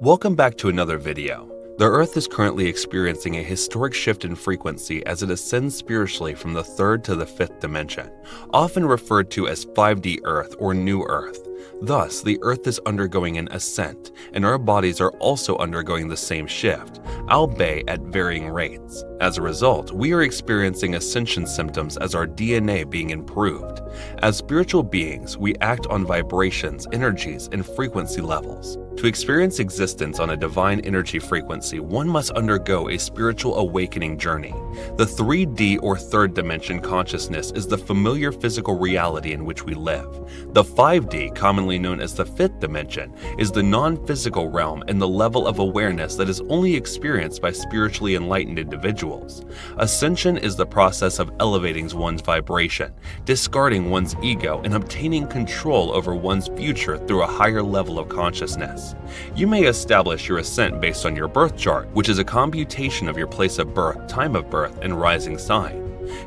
Welcome back to another video. The Earth is currently experiencing a historic shift in frequency as it ascends spiritually from the third to the fifth dimension, often referred to as 5D Earth or New Earth. Thus, the Earth is undergoing an ascent, and our bodies are also undergoing the same shift, albeit at varying rates. As a result, we are experiencing ascension symptoms as our DNA being improved. As spiritual beings, we act on vibrations, energies, and frequency levels. To experience existence on a divine energy frequency, one must undergo a spiritual awakening journey. The 3D or third dimension consciousness is the familiar physical reality in which we live. The 5D, commonly known as the fifth dimension, is the non-physical realm and the level of awareness that is only experienced by spiritually enlightened individuals. Ascension is the process of elevating one's vibration, discarding one's ego, and obtaining control over one's future through a higher level of consciousness. You may establish your ascent based on your birth chart, which is a computation of your place of birth, time of birth, and rising sign.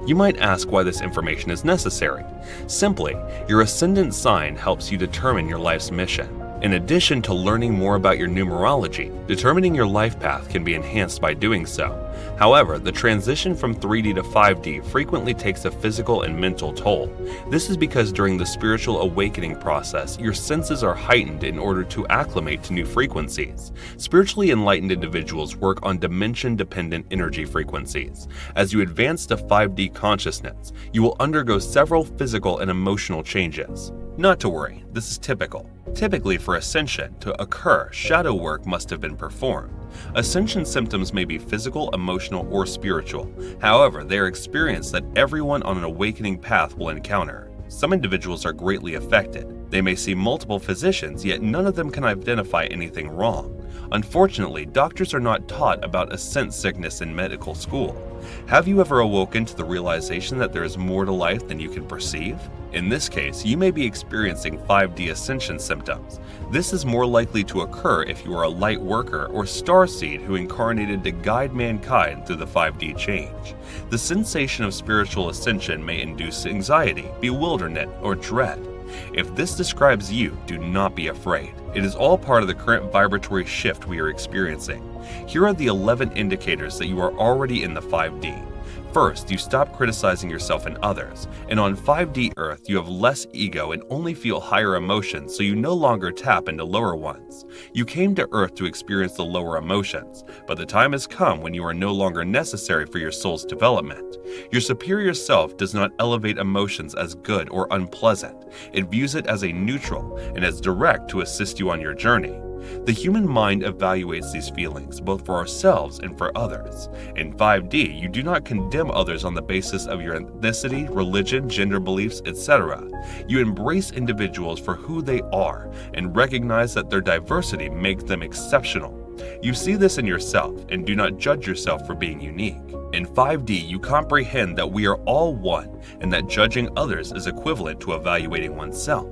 You might ask why this information is necessary. Simply, your ascendant sign helps you determine your life's mission. In addition to learning more about your numerology, determining your life path can be enhanced by doing so. However, the transition from 3D to 5D frequently takes a physical and mental toll. This is because during the spiritual awakening process, your senses are heightened in order to acclimate to new frequencies. Spiritually enlightened individuals work on dimension-dependent energy frequencies. As you advance to 5D consciousness, you will undergo several physical and emotional changes. Not to worry, this is typical. Typically, for ascension to occur, shadow work must have been performed. Ascension symptoms may be physical, emotional, or spiritual. However, they are experienced that everyone on an awakening path will encounter. Some individuals are greatly affected. They may see multiple physicians, yet none of them can identify anything wrong. Unfortunately, doctors are not taught about ascent sickness in medical school. Have you ever awoken to the realization that there is more to life than you can perceive? In this case, you may be experiencing 5D ascension symptoms. This is more likely to occur if you are a light worker or starseed who incarnated to guide mankind through the 5D change. The sensation of spiritual ascension may induce anxiety, bewilderment, or dread. If this describes you, do not be afraid. It is all part of the current vibratory shift we are experiencing. Here are the 11 indicators that you are already in the 5D. First, you stop criticizing yourself and others, and on 5D Earth you have less ego and only feel higher emotions, so you no longer tap into lower ones. You came to Earth to experience the lower emotions, but the time has come when you are no longer necessary for your soul's development. Your superior self does not elevate emotions as good or unpleasant. It views it as a neutral and as direct to assist you on your journey. The human mind evaluates these feelings, both for ourselves and for others. In 5D, you do not condemn others on the basis of your ethnicity, religion, gender beliefs, etc. You embrace individuals for who they are and recognize that their diversity makes them exceptional. You see this in yourself and do not judge yourself for being unique. In 5D, you comprehend that we are all one and that judging others is equivalent to evaluating oneself.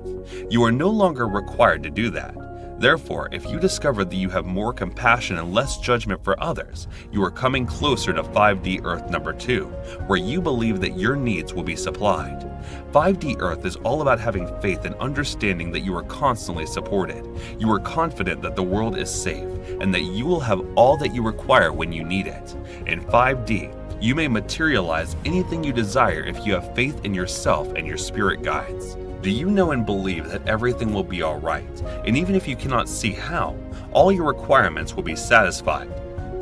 You are no longer required to do that. Therefore, if you discover that you have more compassion and less judgment for others, you are coming closer to 5D Earth number 2, where you believe that your needs will be supplied. 5D Earth is all about having faith and understanding that you are constantly supported. You are confident that the world is safe and that you will have all that you require when you need it. In 5D, you may materialize anything you desire if you have faith in yourself and your spirit guides. Do you know and believe that everything will be alright, and even if you cannot see how, all your requirements will be satisfied?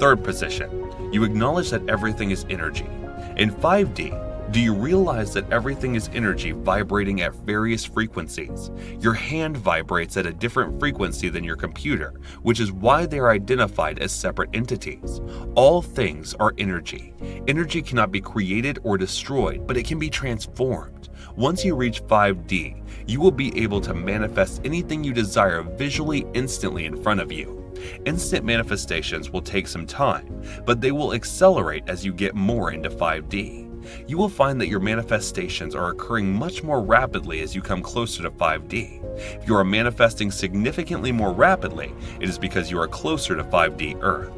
Third position, you acknowledge that everything is energy. In 5D, do you realize that everything is energy vibrating at various frequencies? Your hand vibrates at a different frequency than your computer, which is why they are identified as separate entities. All things are energy. Energy cannot be created or destroyed, but it can be transformed. Once you reach 5D, you will be able to manifest anything you desire visually instantly in front of you. Instant manifestations will take some time, but they will accelerate as you get more into 5D. You will find that your manifestations are occurring much more rapidly as you come closer to 5D. If you are manifesting significantly more rapidly, it is because you are closer to 5D Earth.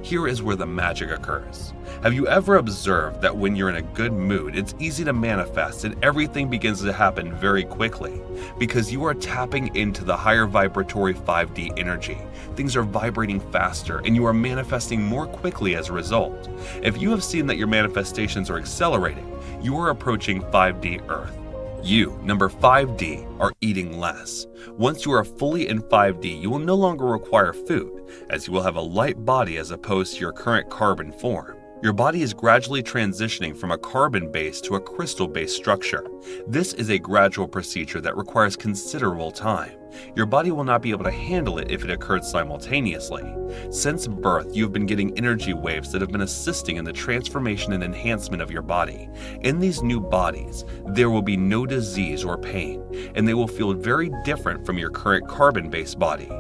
Here is where the magic occurs. Have you ever observed that when you're in a good mood, it's easy to manifest and everything begins to happen very quickly? Because you are tapping into the higher vibratory 5D energy. things are vibrating faster and you are manifesting more quickly as a result. If you have seen that your manifestations are accelerating, you are approaching 5D Earth. You, number 5D, are eating less. Once you are fully in 5D, you will no longer require food, as you will have a light body as opposed to your current carbon form. Your body is gradually transitioning from a carbon-based to a crystal-based structure. This is a gradual procedure that requires considerable time. Your body will not be able to handle it if it occurred simultaneously. Since birth, you have been getting energy waves that have been assisting in the transformation and enhancement of your body. In these new bodies, there will be no disease or pain, and they will feel very different from your current carbon-based body.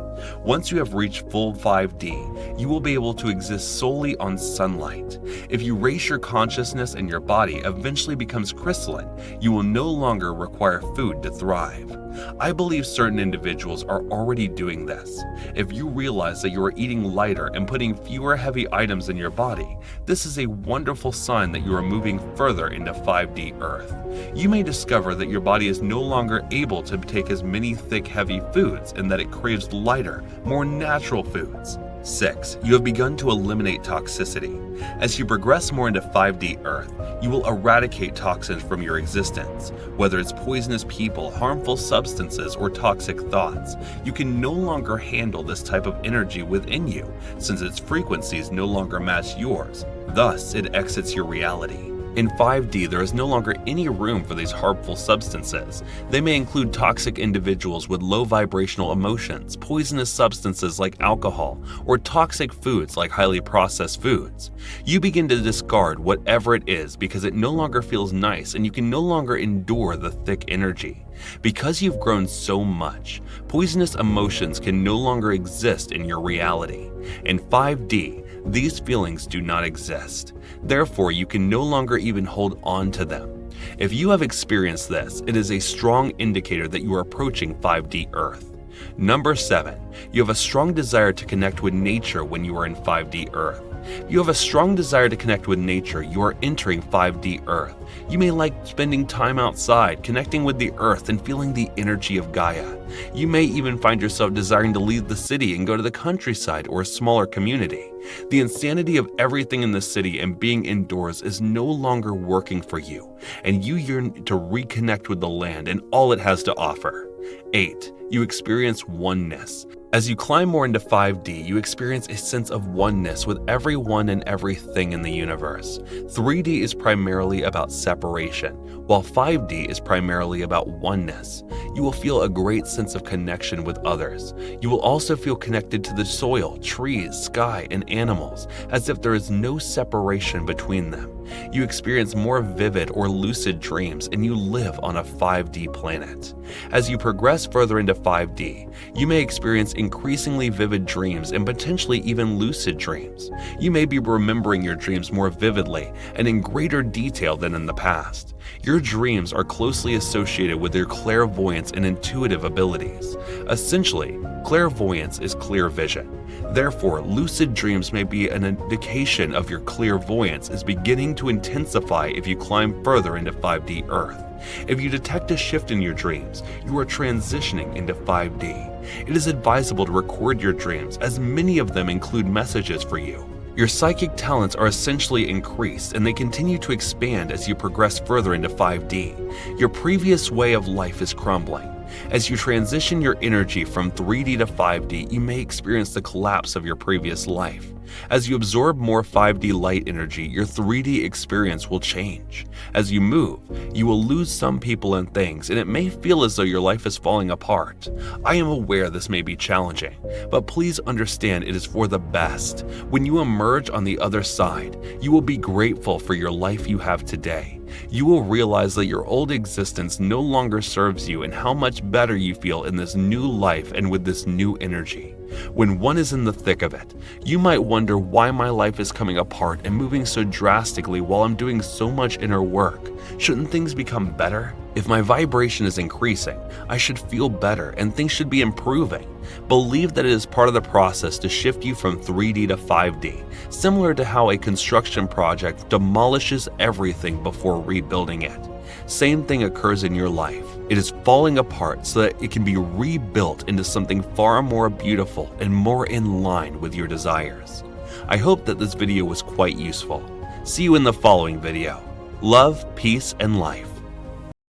Once you have reached full 5D, you will be able to exist solely on sunlight. If you raise your consciousness and your body eventually becomes crystalline, you will no longer require food to thrive. I believe certain individuals are already doing this. If you realize that you are eating lighter and putting fewer heavy items in your body, this is a wonderful sign that you are moving further into 5D Earth. You may discover that your body is no longer able to take as many thick, heavy foods and that it craves lighter, more natural foods. 6. You have begun to eliminate toxicity. As you progress more into 5D Earth, you will eradicate toxins from your existence. Whether it's poisonous people, harmful substances, or toxic thoughts, you can no longer handle this type of energy within you, since its frequencies no longer match yours. Thus, it exits your reality. In 5D, there is no longer any room for these harmful substances. They may include toxic individuals with low vibrational emotions, poisonous substances like alcohol, or toxic foods like highly processed foods. You begin to discard whatever it is because it no longer feels nice and you can no longer endure the thick energy. Because you've grown so much, poisonous emotions can no longer exist in your reality. In 5D, these feelings do not exist. Therefore, you can no longer even hold on to them. If you have experienced this, it is a strong indicator that you are approaching 5D Earth. Number 7. You have a strong desire to connect with nature when you are in 5D Earth. You have a strong desire to connect with nature. You are entering 5D Earth. You may like spending time outside, connecting with the earth and feeling the energy of Gaia. You may even find yourself desiring to leave the city and go to the countryside or a smaller community. The insanity of everything in the city and being indoors is no longer working for you, and you yearn to reconnect with the land and all it has to offer. 8. You experience oneness. As you climb more into 5D, you experience a sense of oneness with everyone and everything in the universe. 3D is primarily about separation, while 5D is primarily about oneness. You will feel a great sense of connection with others. You will also feel connected to the soil, trees, sky, and animals, as if there is no separation between them. You experience more vivid or lucid dreams, and you live on a 5D planet. As you progress further into 5D, you may experience increasingly vivid dreams and potentially even lucid dreams. You may be remembering your dreams more vividly and in greater detail than in the past. Your dreams are closely associated with your clairvoyance and intuitive abilities. Essentially, clairvoyance is clear vision. Therefore, lucid dreams may be an indication of your clairvoyance is beginning to intensify if you climb further into 5D Earth. If you detect a shift in your dreams, you are transitioning into 5D. It is advisable to record your dreams, as many of them include messages for you. Your psychic talents are essentially increased, and they continue to expand as you progress further into 5D. Your previous way of life is crumbling. As you transition your energy from 3D to 5D, you may experience the collapse of your previous life. As you absorb more 5D light energy, your 3D experience will change. As you move, you will lose some people and things, and it may feel as though your life is falling apart. I am aware this may be challenging, but please understand it is for the best. When you emerge on the other side, you will be grateful for your life you have today. You will realize that your old existence no longer serves you and how much better you feel in this new life and with this new energy. When one is in the thick of it, you might wonder why my life is coming apart and moving so drastically while I'm doing so much inner work. Shouldn't things become better? If my vibration is increasing, I should feel better and things should be improving. Believe that it is part of the process to shift you from 3D to 5D, similar to how a construction project demolishes everything before rebuilding it. Same thing occurs in your life. It is falling apart so that it can be rebuilt into something far more beautiful and more in line with your desires. I hope that this video was quite useful. See you in the following video. Love, peace, and life.